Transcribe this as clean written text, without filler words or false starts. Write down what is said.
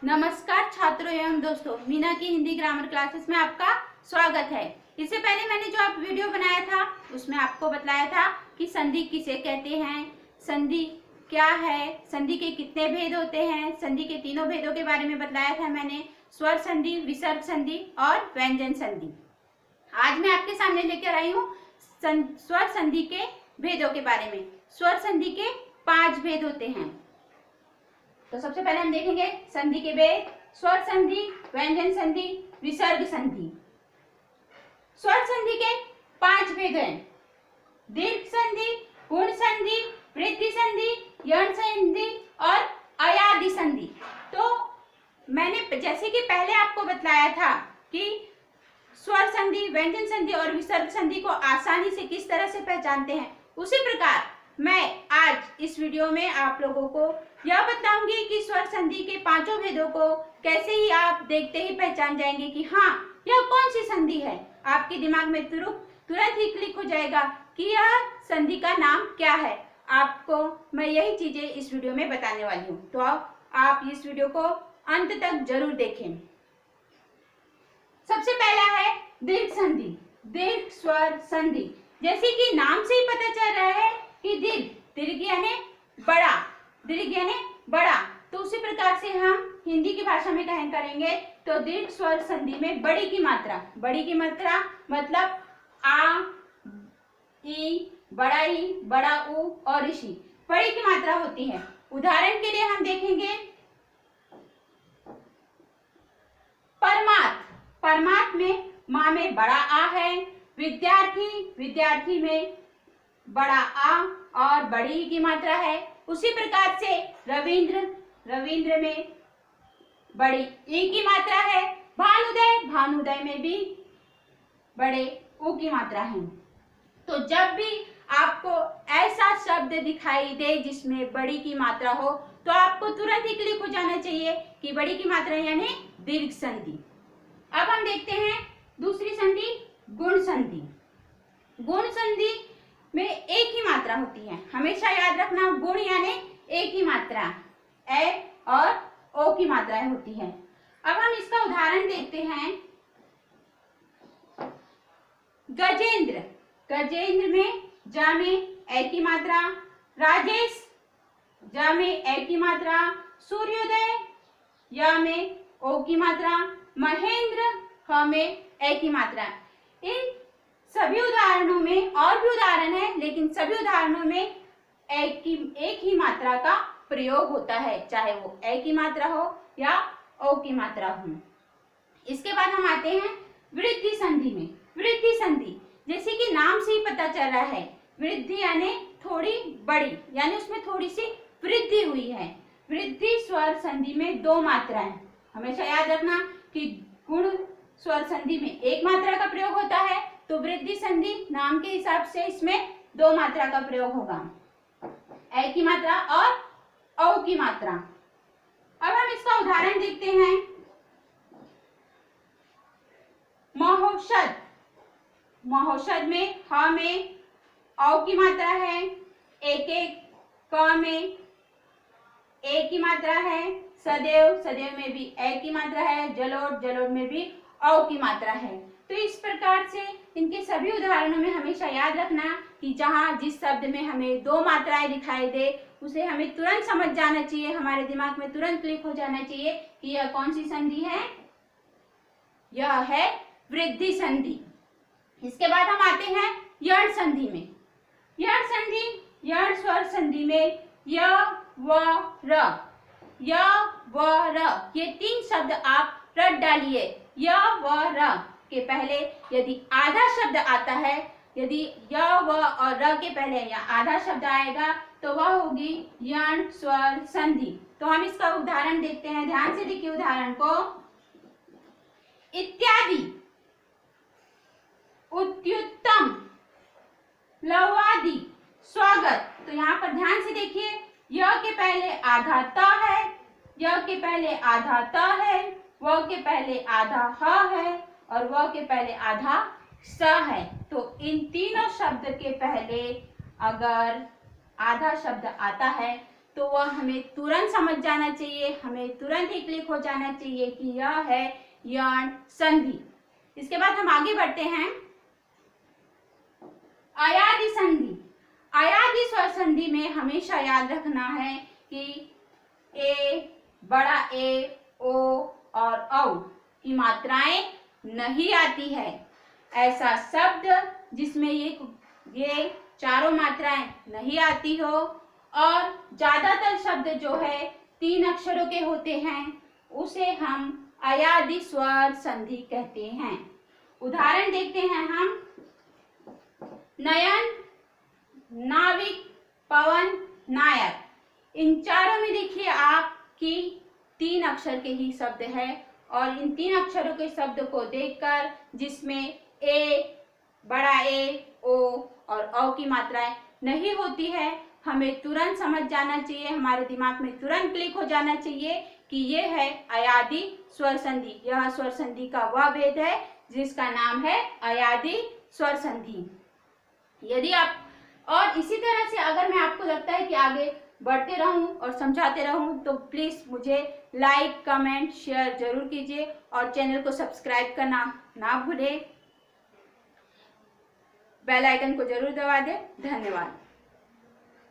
नमस्कार छात्रों एवं दोस्तों, मीना की हिंदी ग्रामर क्लासेस में आपका स्वागत है। इससे पहले मैंने जो आप वीडियो बनाया था उसमें आपको बताया था कि संधि किसे कहते हैं, संधि क्या है, संधि के कितने भेद होते हैं। संधि के तीनों भेदों के बारे में बताया था मैंने, स्वर संधि, विसर्ग संधि और व्यंजन संधि। आज मैं आपके सामने लेकर आई हूँ स्वर संधि के भेदों के बारे में। स्वर संधि के 5 भेद होते हैं। तो सबसे पहले हम देखेंगे संधि के भेद, स्वर संधि, व्यंजन संधि, विसर्ग संधि। स्वर संधि के 5 भेद हैं: दीर्घ संधि, गुण संधि, वृद्धि संधि, यण संधि और अयादि संधि। तो मैंने जैसे कि पहले आपको बताया था कि स्वर संधि, व्यंजन संधि और विसर्ग संधि को आसानी से किस तरह से पहचानते हैं, उसी प्रकार मैं आज इस वीडियो में आप लोगों को यह बताऊंगी कि स्वर संधि के 5 भेदों को कैसे ही आप देखते ही पहचान जाएंगे कि हाँ, यह कौन सी संधि है। आपके दिमाग में तुरंत ही क्लिक हो जाएगा कि यह संधि का नाम क्या है। आपको मैं यही चीजें इस वीडियो में बताने वाली हूँ, तो आप इस वीडियो को अंत तक जरूर देखें। सबसे पहला है दीर्घ संधि, दीर्घ स्वर संधि। जैसे कि नाम से ही पता चल रहा है कि दीर्घ यानी बड़ा, दीर्घ यानी बड़ा, तो उसी प्रकार से हम हिंदी की भाषा में करेंगे तो दीर्घ स्वर संधि में बड़ी की मात्रा मतलब आ, ई, बड़ा ई, बड़ा ऊ और ऋषि, बड़ी की मात्रा होती है। उदाहरण के लिए हम देखेंगे परमात्म में माँ में बड़ा आ है, विद्यार्थी में बड़ा आ और बड़ी ई की मात्रा है। उसी प्रकार से रविंद्र में बड़ी ई की मात्रा है। भानुदय में भी बड़े ऊ की मात्रा है। तो जब भी आपको ऐसा शब्द दिखाई दे जिसमें बड़ी की मात्रा हो तो आपको तुरंत ही क्लिक हो जाना चाहिए कि बड़ी की मात्रा यानी दीर्घ संधि। अब हम देखते हैं दूसरी संधि, गुण संधि। गुण संधि में एक ही मात्रा होती है, हमेशा याद रखना, गुण यानी एक ही मात्रा, ए और ओ की मात्राएं होती है। अब हम इसका उदाहरण देखते हैं। गजेंद्र में जा में ए की मात्रा, राजेश जा में ए की मात्रा, सूर्योदय या में ओ की मात्रा, महेंद्र ह में ए की मात्रा। इन सभी उदाहरणों में और भी उदाहरण है, लेकिन सभी उदाहरणों में एक ही मात्रा का प्रयोग होता है, चाहे वो ए की मात्रा हो या ओ की मात्रा हो। इसके बाद हम आते हैं वृद्धि संधि में। वृद्धि संधि जैसे कि नाम से ही पता चल रहा है, वृद्धि यानी थोड़ी बड़ी, यानी उसमें थोड़ी सी वृद्धि हुई है। वृद्धि स्वर संधि में 2 मात्राएं, हमेशा याद रखना कि गुण स्वर संधि में 1 मात्रा का प्रयोग होता है, तो वृद्धि संधि नाम के हिसाब से इसमें 2 मात्रा का प्रयोग होगा, ए की मात्रा और औ की मात्रा। अब हम इसका उदाहरण देखते हैं। महोषध में ह में औ की मात्रा है, एक क में ए की मात्रा है, सदैव में भी ए की मात्रा है, जलोढ़ में भी औ की मात्रा है। तो इस प्रकार से इनके सभी उदाहरणों में हमेशा याद रखना कि जहाँ जिस शब्द में हमें 2 मात्राएं दिखाई दे उसे हमें तुरंत समझ जाना चाहिए, हमारे दिमाग में तुरंत क्लिक हो जाना चाहिए कि यह कौन सी संधि है, यह है वृद्धि संधि। इसके बाद हम आते हैं यण संधि में। यण स्वर संधि में य व र, ये 3 शब्द आप रट डालिए। य व र के पहले यदि आधा शब्द आता है, यदि य व और र के पहले या आधा शब्द आएगा तो वह होगी यण स्वर संधि। तो हम इसका उदाहरण देखते हैं, ध्यान से देखिए उदाहरण को। इत्यादि, उत्तम, लवादि, स्वागत। तो यहाँ पर ध्यान से देखिए, य के पहले आधा त है, य के पहले आधा त है, व के पहले आधा ह है और व के पहले आधा स है। तो इन तीनों शब्द के पहले अगर आधा शब्द आता है तो वह हमें तुरंत समझ जाना चाहिए, हमें तुरंत ही क्लिक हो जाना चाहिए कि यह है यण संधि। इसके बाद हम आगे बढ़ते हैं। अयादि संधि। अयादि स्वर संधि में हमेशा याद रखना है कि ए, बड़ा ए, ओ और औ की मात्राएं नहीं आती है। ऐसा शब्द जिसमें ये चारों मात्राएं नहीं आती हो और ज्यादातर शब्द जो है 3 अक्षरों के होते हैं उसे हम अयादि स्वर संधि कहते हैं। उदाहरण देखते हैं हम। नयन, नाविक, पवन, नायक। इन चारों में देखिए आप कि 3 अक्षर के ही शब्द है और इन 3 अक्षरों के शब्द को देखकर जिसमें ए, बड़ा ए, ओ और औ की मात्राएं नहीं होती है, हमें तुरंत समझ जाना चाहिए, हमारे दिमाग में तुरंत क्लिक हो जाना चाहिए कि ये है अयादि स्वर संधि। यह स्वर संधि का वह भेद है जिसका नाम है अयादि स्वर संधि। यदि आप और इसी तरह से अगर मैं आपको लगता है कि आगे बढ़ते रहूं और समझाते रहूं तो प्लीज मुझे लाइक, कमेंट, शेयर जरूर कीजिए और चैनल को सब्सक्राइब करना ना भूलें। बेल आइकन को जरूर दबा दें। धन्यवाद।